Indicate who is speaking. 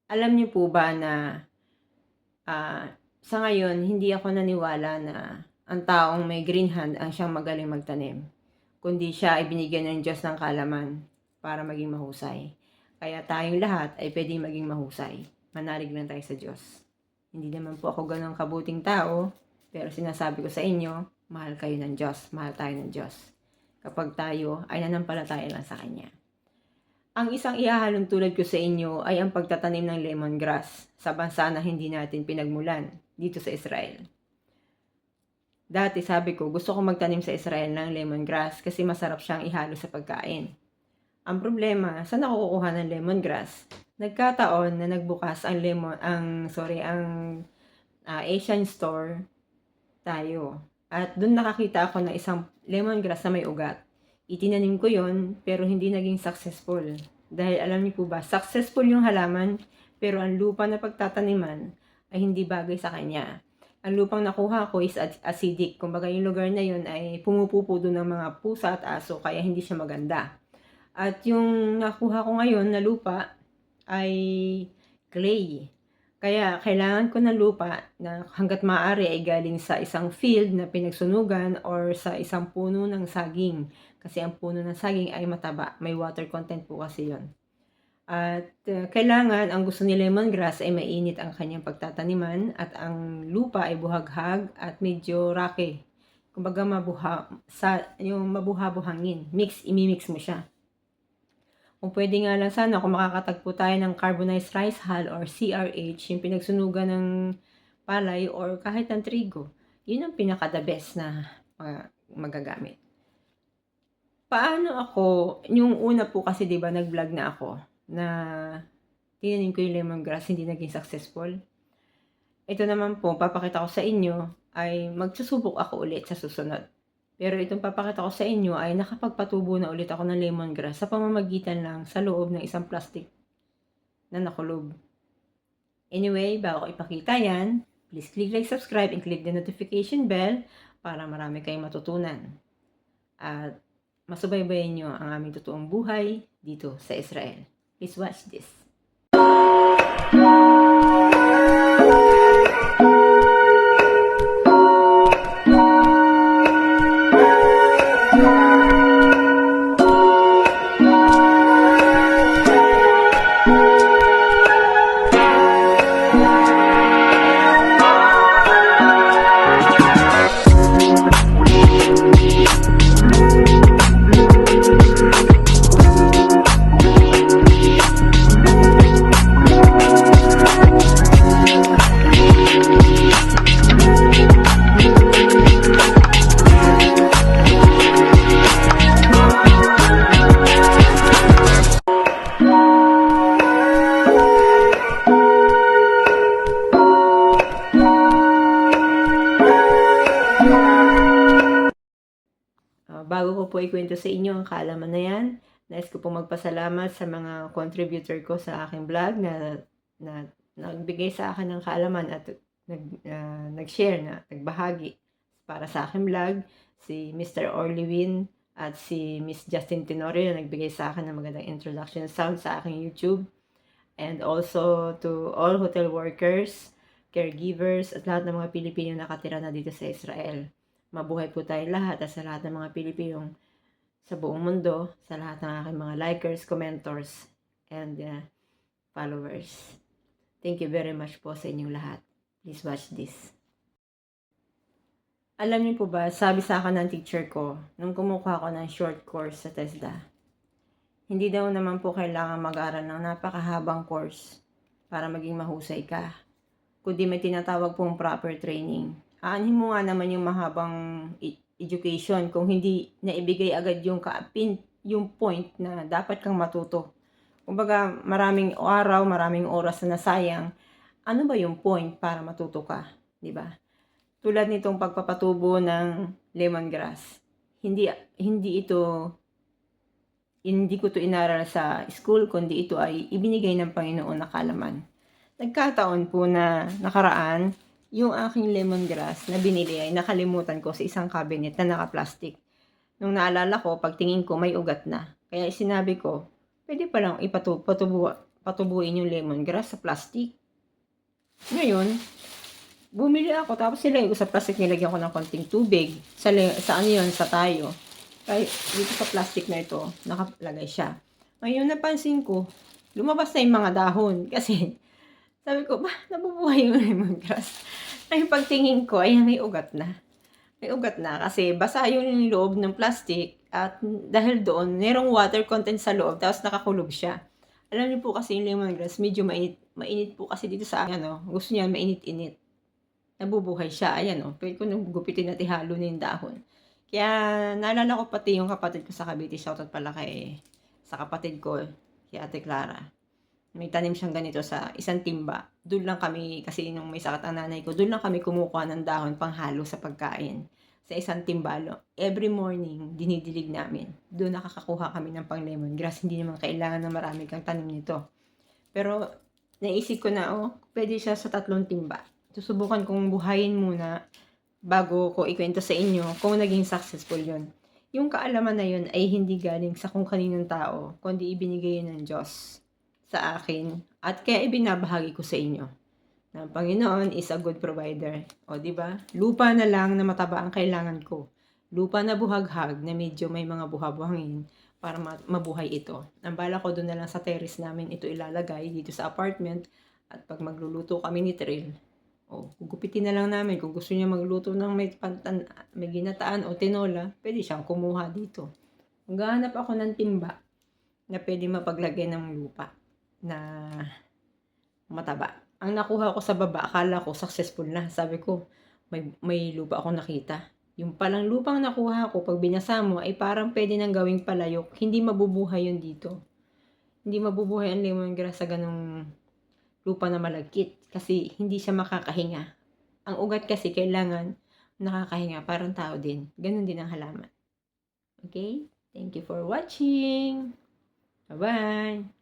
Speaker 1: Alam niyo po ba na sa ngayon hindi ako naniwala na ang taong may green hand ang siyang magaling magtanim, kundi siya ay binigyan ng Diyos ng kaalaman para maging mahusay. Kaya tayong lahat ay pwedeng maging mahusay. Manalig lang tayo sa Diyos. Hindi naman po ako ganong kabuting tao, pero sinasabi ko sa inyo, mahal kayo ng Diyos, mahal tayo ng Diyos. Kapag tayo ay nanampalataya lang sa Kanya. Ang isang ihahalong tulad ko sa inyo ay ang pagtatanim ng lemongrass sa bansa na hindi natin pinagmulan, dito sa Israel. Dati sabi ko, gusto ko magtanim sa Israel ng lemongrass kasi masarap siyang ihalo sa pagkain. Ang problema, saan ako kukuha ng lemongrass? Nagkataon na nagbukas ang Asian store tayo. At doon nakakita ako ng isang lemongrass na may ugat. Itinanim ko yon pero hindi naging successful. Dahil alam niyo po ba, successful yung halaman pero ang lupa na pagtataniman ay hindi bagay sa kanya. Ang lupang nakuha ko is acidic. Kumbaga yung lugar na yun ay pumupupo doon ng mga pusa at aso kaya hindi siya maganda. At yung nakuha ko ngayon na lupa ay clay. Kaya kailangan ko ng lupa na hanggat maaari ay galing sa isang field na pinagsunugan or sa isang puno ng saging. Kasi ang puno ng saging ay mataba, may water content po kasi yon. At kailangan, ang gusto ni lemongrass ay mainit ang kanyang pagtataniman at ang lupa ay buhaghag at medyo rocky. Kumbaga yung mabuha-buhangin. Imimix mo siya. Kung pwede nga lang sana kung makakatagpo tayo ng carbonized rice hull or CRH, yung pinagsunugan ng palay or kahit ng trigo. Yun ang pinaka-the best na magagamit. Paano ako, yung una po kasi diba nag-vlog na ako na tinanim ko yung lemongrass, hindi naging successful. Ito naman po, papakita ko sa inyo ay magsusubok ako ulit sa susunod. Pero itong papakita ko sa inyo ay nakapagpatubo na ulit ako ng lemongrass sa pamamagitan lang sa loob ng isang plastic na nakulob. Anyway, bago ko ipakita yan, please click like, subscribe, and click the notification bell para marami kayong matutunan. At masubaybayan nyo ang aming totoong buhay dito sa Israel. Please watch this. Bago ko po ikwento sa inyo ang kaalaman na yan, nais ko po magpasalamat sa mga contributor ko sa aking vlog na nagbigay sa akin ng kaalaman at nag-share na, nagbahagi para sa aking vlog. Si Mr. Orlewin at si Miss Justin Tenorio na nagbigay sa akin ng magandang introduction sound sa aking YouTube. And also to all hotel workers, caregivers, at lahat ng mga Pilipino na nakatira na dito sa Israel. Mabuhay po tayong lahat at sa lahat ng mga Pilipinong sa buong mundo, sa lahat ng aking mga likers, commentors, and followers. Thank you very much po sa inyong lahat. Please watch this. Alam niyo po ba, sabi sa akin ng teacher ko, nung kumukuha ko ng short course sa TESDA, hindi daw naman po kailangan mag-aral ng napakahabang course para maging mahusay ka, kundi may tinatawag pong proper training. Aanhin mo nga naman yung mahabang education kung hindi naibigay agad yung point na dapat kang matuto. Kumbaga, maraming araw, maraming oras na nasayang. Ano ba yung point para matuto ka? Diba? Tulad nitong pagpapatubo ng lemongrass. Hindi ko to inaral sa school, kundi ito ay ibinigay ng Panginoon na kaalaman. Nagkataon po na nakaraan, yung aking lemongrass na binili ay nakalimutan ko sa isang cabinet na naka-plastic. Nung naalala ko, pagtingin ko may ugat na. Kaya sinabi ko, pwede palang patubuin yung lemongrass sa plastic. Ngayon, bumili ako tapos nilagay ko sa plastic, nilagyan ko ng konting tubig. Sa ano yun, sa tayo. Kaya dito sa plastic na ito, nakalagay siya. Ngayon napansin ko, lumabas na yung mga dahon. Kasi, sabi ko, nabubuhay yung lemongrass. Ngayon pagtingin ko, ayan, may ugat na. May ugat na kasi basa yung loob ng plastic at dahil doon, merong water content sa loob tapos nakakulog siya. Alam niyo po kasi yung lemongrass, medyo mainit po kasi dito sa ano, gusto niya mainit-init. Nabubuhay siya, ayan o, pwede ko nang gupitin at ihalo na yung dahon. Kaya naalala ko pati yung kapatid ko sa Cavite, shoutout pala sa kapatid ko, si Ate Clara. May tanim siyang ganito sa isang timba. Doon lang kami, kasi nung may sakit ang nanay ko, doon lang kami kumukuha ng dahon panghalo sa pagkain. Sa isang timbalo. Every morning, dinidilig namin. Doon nakakakuha kami ng pang lemongrass. Hindi naman kailangan na marami kang tanim nito. Pero, naisip ko na, pwede siya sa 3 timba. Susubukan kong buhayin muna bago ko ikwento sa inyo kung naging successful yon. Yung kaalaman na yun ay hindi galing sa kung kaninong tao, kundi ibinigay yun ng Diyos sa akin at kaya ibinabahagi ko sa inyo. Na ang Panginoon is a good provider. O di ba? Lupa na lang na mataba ang kailangan ko. Lupa na buhaghag na medyo may mga buhabuhangin para mabuhay ito. Ang bala ko doon na lang sa terrace namin ito ilalagay dito sa apartment at pag magluluto kami ni Trill, gugupitin na lang namin kung gusto niya magluto ng may ginataan o tinola, pwede siyang kumuha dito. Maghahanap ako ng timba na pwede mapaglagay ng lupa na mataba. Ang nakuha ko sa baba, akala ko successful na. Sabi ko, may lupa ako nakita. Yung palang lupang nakuha ko, pag binasa mo, ay parang pwede nang gawing palayok. Hindi mabubuhay yun dito. Hindi mabubuhay ang lemongrass sa ganong lupa na malagkit. Kasi hindi siya makakahinga. Ang ugat kasi kailangan nakakahinga. Parang tao din. Ganon din ang halaman. Okay? Thank you for watching. Bye-bye.